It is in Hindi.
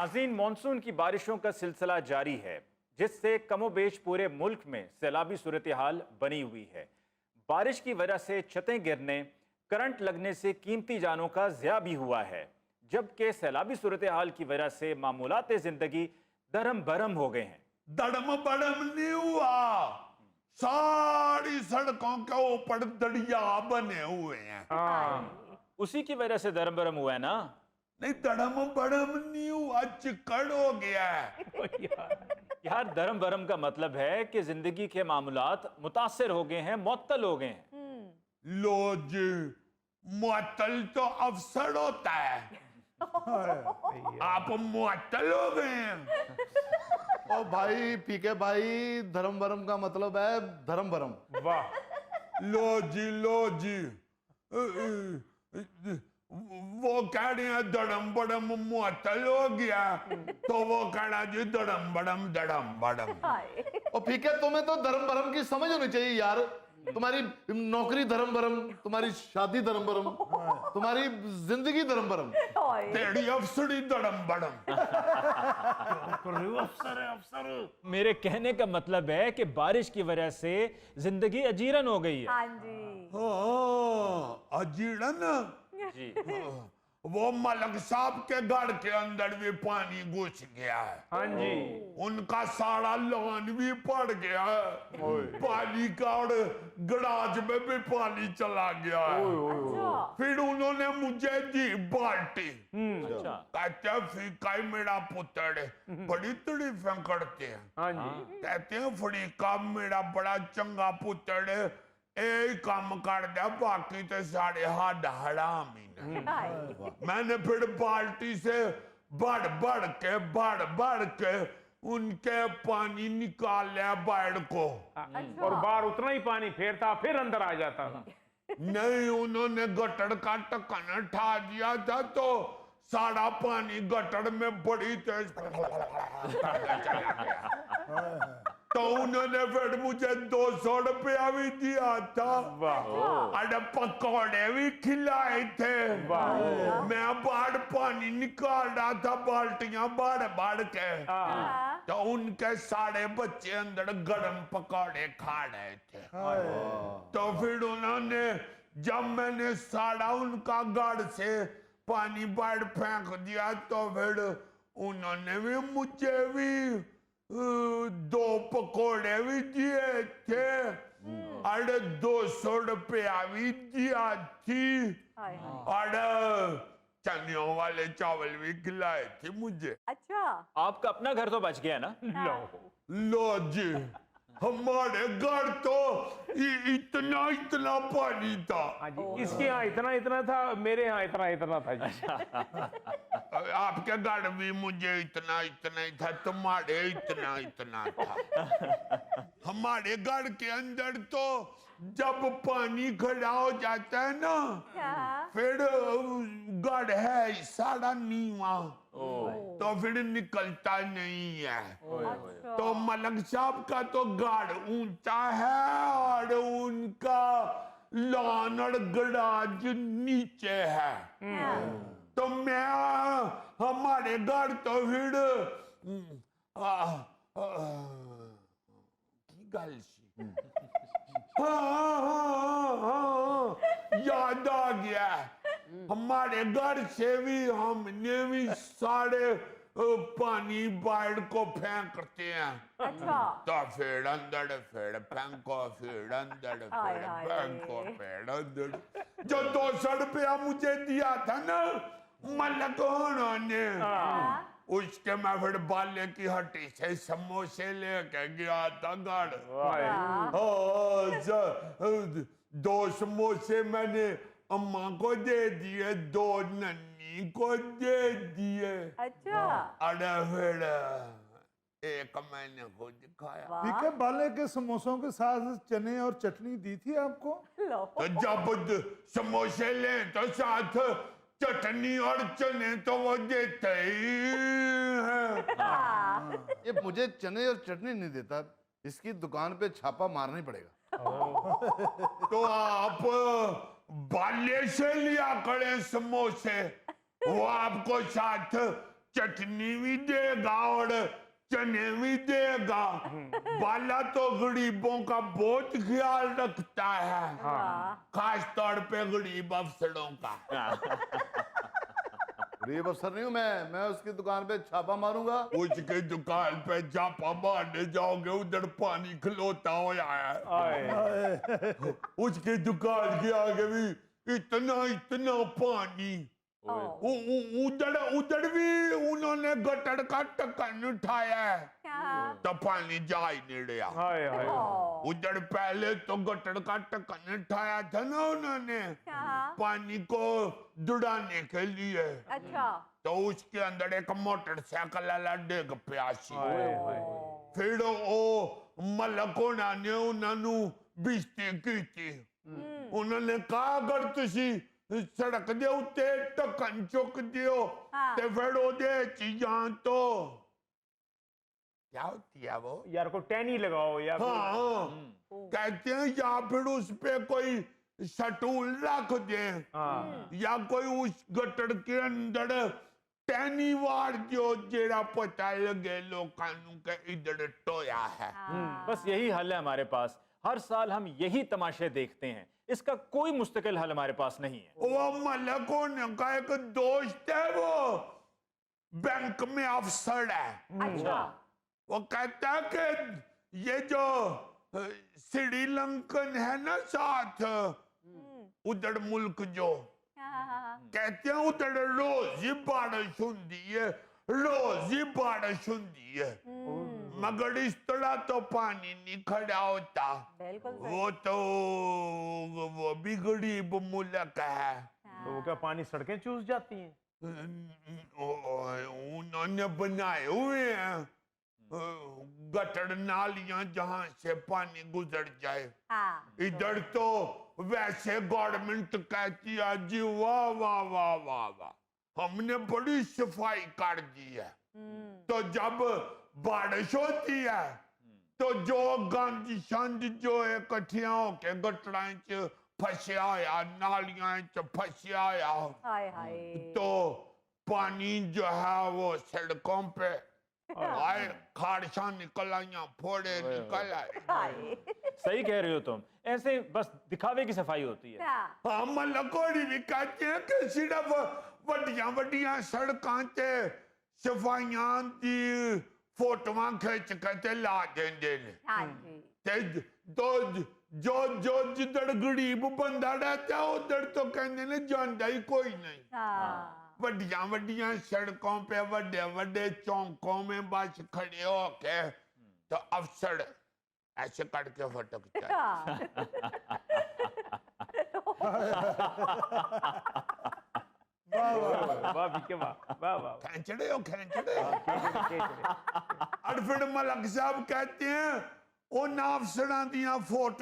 नाज़रीन, मॉनसून की बारिशों का सिलसिला जारी है, जिससे कमोबेश पूरे मुल्क में सैलाबी सूरत हाल बनी हुई है। बारिश की वजह से छतें गिरने, करंट लगने से कीमती जानों का ज़िया भी हुआ है, जबकि सैलाबी सूरत हाल की वजह से मामूलात ज़िंदगी दरम बरम हो गए हैं। दड़म बड़म नहीं हुआ, सारी सड़कों के ऊपर दरिया बने हुए हैं। उसी की वजह से दरम बरम हुआ है ना। नहीं, दड़म बड़म नहीं हुआ, चिकड़ हो गया है। यार, दरम बरम का मतलब है कि जिंदगी के मामूलात मुतासिर हो गए हैं, मुअत्तल हो गए हैं। लो जी, मुअत्तल तो अफसर होता है, आप मुअत्तल हो गए हैं। ओ भाई पीके भाई, धर्म भरम का मतलब है धर्म भरम। वाह। लो जी वो कह रहे हैं दड़म बड़म मुअत्तल हो गया, तो वो कहना जी दड़म बड़म। और पीके, तुम्हें तो धर्म भरम की समझ होनी चाहिए यार। तुम्हारी नौकरी धर्म भरम, तुम्हारी शादी धर्म भरम, तुम्हारी जिंदगी धर्म भरम, तेरी अफसरी दड़म बड़म। अफसर मेरे कहने का मतलब है कि बारिश की वजह से जिंदगी अजीरन हो गई है। हाँ जी। अजीड़न जी। वो मलक साहब के घर के अंदर भी पानी घुस गया है। हाँ जी। उनका सारा लॉन भी पड़ गया है, पानी का, और गराज में भी पानी चला गया है। अच्छा। फिर उन्होंने मुझे दी बाल्टी। अच्छा। कहते फीका मेरा पुत्र, बड़ी तारीफें करते हैं। हाँ जी। कहते हैं फरीका मेरा बड़ा चंगा पुत्र, एक काम कर दिया, बाकी तो सारे हाथ हराम ही नहीं। मैंने फिर बाल्टी से बढ़ बढ़ के उनके पानी निकाल लिया बाहर को। और बाहर उतना ही पानी फेरता, फिर अंदर आ जाता था। नहीं, उन्होंने गटर का ढक्कन उठा दिया था, तो सारा पानी गटर में बड़ी तेज चला गया। तो उन्होंने फिर मुझे 200 रुपया भी दिया था, और पकौड़े भी खिलाए थे। मैं बाहर पानी निकाल रहा था, बाल्टियां बाढ़ के, तो उनके सारे बच्चे अंदर गरम पकौड़े खा रहे थे। तो फिर उन्होंने, जब मैंने सारा उनका घर से पानी बाहर फेंक दिया, तो फिर उन्होंने भी मुझे भी 2 पकौड़े भी दिए थे, और 200 रुपया भी दिया थी, और चनियों वाले चावल भी खिलाए थे मुझे। अच्छा। आपका अपना घर तो बच गया ना। लो जी, हमारे घर तो इतना पानी था। हाँ जी। इसके यहाँ इतना था, मेरे यहाँ इतना था जी। आपके घर भी मुझे इतना ही था, तुम्हारे इतना था। हमारे घर के अंदर तो जब पानी खड़ा हो जाता है ना, फिर घर है सारा नीवा, तो फिर निकलता नहीं है। तो मलक साहब का तो घर ऊंचा है, और उनका लॉन और गराज नीचे है। तो मैं, हमारे घर तो फिर की गल सी, हाँ, याद आ गया। हमारे घर से भी हमने भी सारे पानी बाहर को फेंकते हैं। अच्छा। तो फिर अंदर फिर फेंको, फिर अंदर फिर फेंको, फिर अंदर। जो 200 रुपया मुझे दिया था ना मलक उन्होंने, उसके मैं फिर बाले की हट्टी से समोसे लेके गया था घर। 2 समोसे मैंने अम्मा को दे दिए, 2 नन्नी को दे दिए। अच्छा। अरे फिर एक मैंने खुद खाया। पीके बाले के समोसों के साथ चने और चटनी दी थी आपको? तो जब समोसे ले तो साथ चटनी और चने तो वो देते ही हैं। ये मुझे चने और चटनी नहीं देता, इसकी दुकान पे छापा मारना ही पड़ेगा। तो आप बाले से लिया करें समोसे, वो आपको साथ चटनी भी देगा और चने भी देगा। बाला तो गरीबों का बहुत ख्याल रखता है, खास तौर पे गरीब अफसरों का। गरीब अफसर नहीं हूं मैं उसकी दुकान पे छापा मारूंगा। उसकी दुकान पे छापा मारने जाओगे, उधर पानी खलोता होया है। आए। उसकी दुकान के आगे भी इतना इतना पानी। उधर उधर भी उन्होंने गटर का ढक्कन उठाया है, तो पानी जा ही नहीं रहा। हाय हाय। उधर पहले तो गटर का ढक्कन उठाया था ना उन्होंने पानी को दुड़ाने के लिए, अच्छा। तो उसके अंदर एक मोटरसाइकिल वाला डिग पिया सी। हाय हाय। फिर वो मलक होना ने उन्होंने बेइज्जती की थी। उन्होंने कहा अगर तुसी सड़क दे उत्ते ढक्कन चुक दियो ते फिर ओदे चीजां तो क्या होती है वो यार को टैनी लगाओ या हाँ कहते हैं, या फिर उस पे कोई सटूल रख दे, हाँ। या कोई उस गटर के अंदर टैनी वार जो जेड़ा पता लगे लोकानू के इधर टोया है। बस यही हल है हमारे पास। हर साल हम यही तमाशे देखते हैं, इसका कोई मुस्तकिल हल हमारे पास नहीं है। वो मलक होने का एक दोस्त है, वो बैंक में अफसर है। अच्छा। वो कहता है कि ये जो श्रीलंकन है ना साथ उधर मुल्क जो, कहते हैं उधर रोज ही बारिश होती है, रोज ही बारिश होती है, मगर इस तरह तो पानी नहीं खड़ा होता। बिल्कुल सही। वो भी गरीब मुल्क है। तो वो क्या पानी सड़कें चूस जाती हैं? उन्होंने बनाए हुए हैं गटर नालियां जहां से पानी गुजर जाए। हाँ। इधर तो वैसे गवर्नमेंट कहती है जी वाह वाह वाह वाह वाह हमने बड़ी सफाई कर दी है। तो जब बारिश होती है तो जो गंद शंद जो इकट्ठिया होके गटरां च फसिया होया, नालियां च फसिया होया, हाय हाय। तो पानी जो है वो सड़कों पे आए, खारसा निकल आइया, फोड़े निकल आए। हाय। सही कह रहे हो तुम, ऐसे बस दिखावे की सफाई होती है। हाँ मलकोड़ी भी कहते हैं कि सिर्फ वड्डियां वड्डियां सड़कां ते सफाइयां दी फोटोआं खिंच के ते ला देंदे ने। हाँ जी। ते तो जो जिधर गरीब बंदा रहता है उधर तो कहते ने जांदा ही कोई नहीं। हाँ। वड्डियां वड्डियां सड़कों पे वड्डे वड्डे चौकों में बस खड़े होके तो अफसर ऐसे करके फटकता है। हाँ। वाह बीके वाह वाह वाह। खेचड़े हो खेचड़े। और फिर मलक साहब कहते हैं उन अफसरां दियां फोटो